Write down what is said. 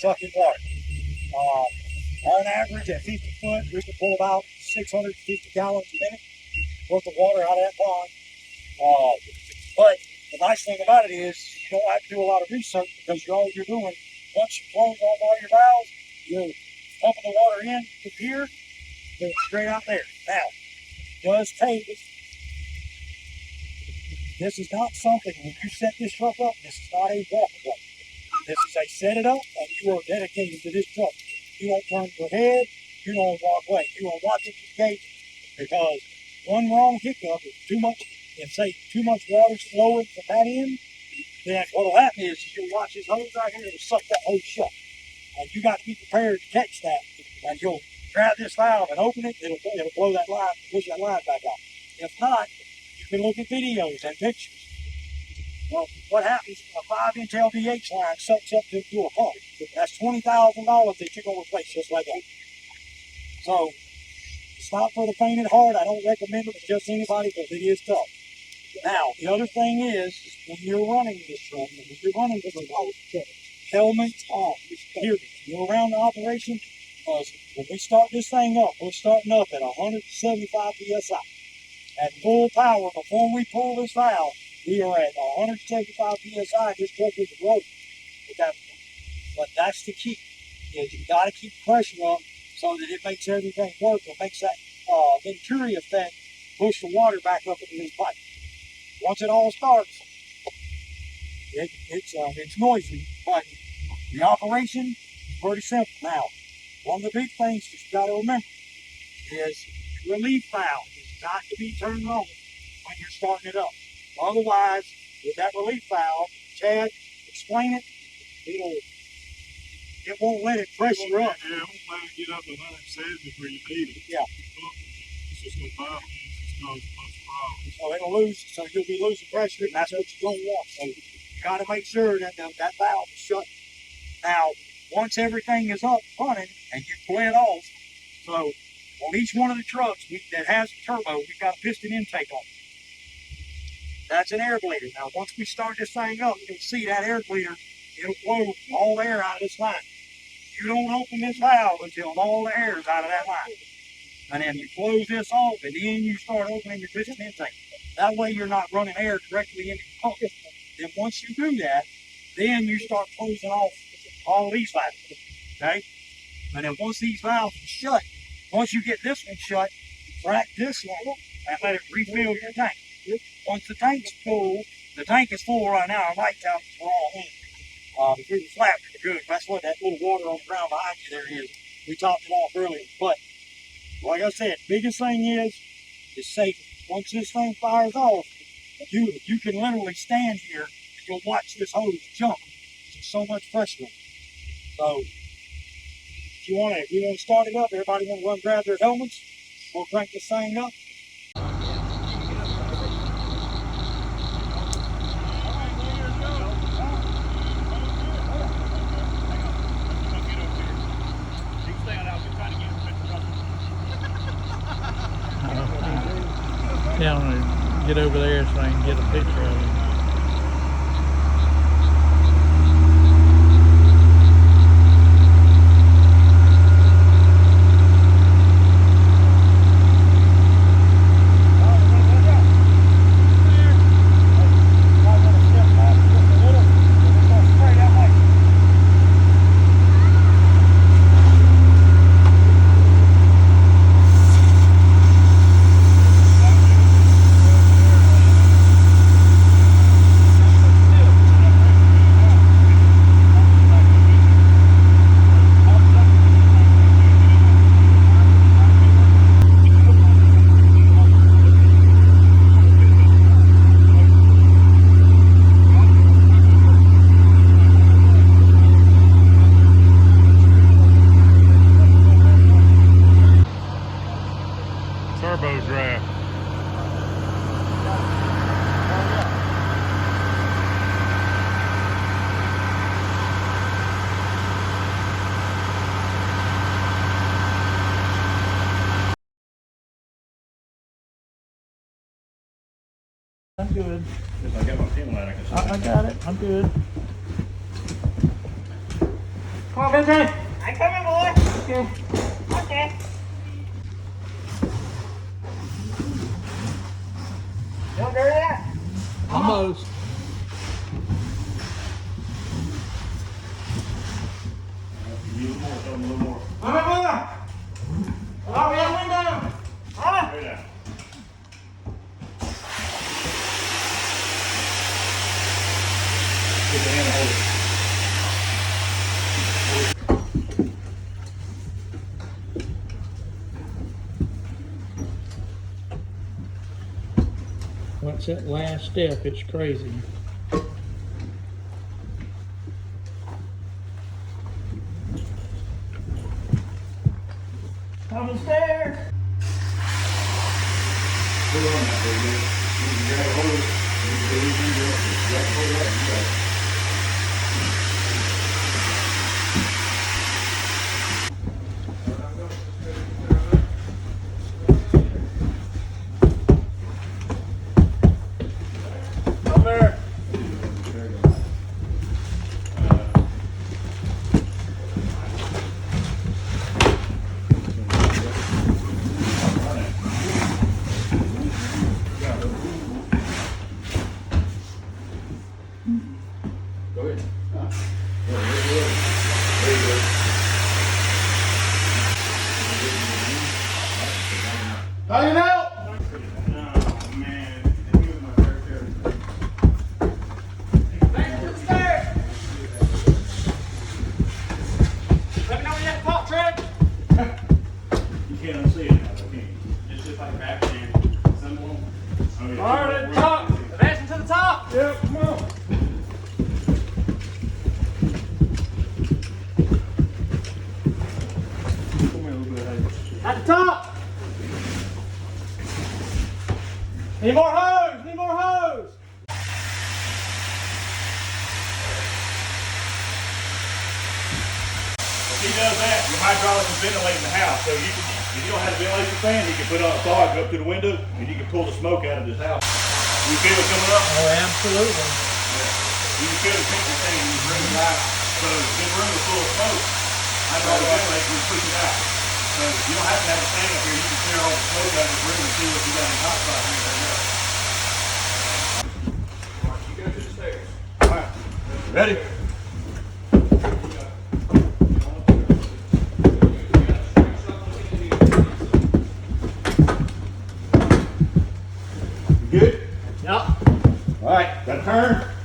sucking water. On average, at 50 foot, we can pull about 650 gallons a minute worth of water out of that pond. But the nice thing about it is you don't have to do a lot of research, because all you're doing, once you close on all your valves, you're pumping the water in to here, go straight out there. Now, it does take, this is not something, when you set this truck up, this is not a walkaway. This is a set it up, and you are dedicated to this truck. You don't turn your head, you don't walk away. You are watching these gauges, because one wrong hiccup is too much. If say too much water's flowing from that end, then what'll happen is you'll watch this hose right here, it'll suck that hose shut. And you got to be prepared to catch that. And you'll grab this valve and open it, it'll blow that line, push that line back out. If not, you can look at videos and pictures. Well, what happens if a 5-inch LDH line sucks up into a pump? That's $20,000 that you're going to replace just like that. So, it's not for the faint at heart. I don't recommend it to just anybody, because it is tough. Now, the other thing is, when you're running this truck, when you're running this truck, helmets on. Here, you're around the operation, because when we start this thing up, we're starting up at 175 PSI. At full power, before we pull this valve, we are at 175 PSI, this truck is rolling. But that's the key, is you got to keep pressure up so that it makes everything work. It makes that Venturi effect push the water back up into this pipe. Once it all starts, it's noisy, but the operation is pretty simple. Now, one of the big things that you got to remember is relief valve is not to be turned on when you're starting it up. Otherwise, with that relief valve, Chad, explain it. It won't let it pressure up. Yeah, it won't let it get up to 170 where you need it. Yeah. It's just going to bother you. It's going to cause a bunch of problems. So it'll lose, so you'll be losing pressure, and that's what you don't want. So you got to make sure that that valve is shut. Now, once everything is up running and you bled off, so on each one of the trucks that has a turbo, we've got a piston intake on it. That's an air bleeder. Now, once we start this thing up, you'll see that air bleeder, it'll blow all the air out of this line. You don't open this valve until all the air is out of that line. And then you close this off, and then you start opening your piston intake. That way you're not running air directly into the pump. Then once you do that, then you start closing off all these valves, okay? And then once these valves are shut, once you get this one shut, crack this one and let it refill your tank. Once the tank's full, the tank is full right now, I like how it's raw in. It's really flat, pretty good. That's what that little water on the ground behind you there is. We topped it off earlier, but like I said, biggest thing is safety. Once this thing fires off, you can literally stand here and you'll watch this hose jump. There's so much pressure on it. So if you want to start it up, everybody want to run grab their helmets. We'll crank this thing up. Yeah, I'm gonna get over there so I can get a picture of it. Turbo draft. I'm good. If I got my pin light, I can I got it. I'm good. Come on, Benjamin. I'm coming, boy. Okay. You want to do that? Almost. You need a little more, tell them a little more. Come on. Oh, we have window. Straight down. Put the hand and hold it. Once that last step, it's crazy. Coming stairs. Put it on that, baby. You can grab a hold of it. You can do it. You grab a hold of it. You got it. Come there. Go ahead. There you go. Hang out. Oh, man. He was my third character. Back to the stairs. Let me know when you have to pop, Trent. You can't unsee it now, though, can you? It's just like back in. Some of them. Oh, yeah. All right, to the top. Advancing to the top. Yep, come on. Come here a little bit, hey. At the top. Need more hose. Need more hose. If he does that, your hydraulic is ventilating the house. So you can, if you don't have a ventilation fan, he can put on a fog up to the window and you can pull the smoke out of his house. You feel it coming up? Oh, absolutely. You can feel the picture thing when you bring it out. So if this room is full of smoke, hydraulic ventilator will push it out. So you don't have to have a fan up here. You can clear all the smoke out of the room and see what you got in the hot spot here right now. All right, you go to the stairs. All right. Ready? You good? Yep. All right, got a turn.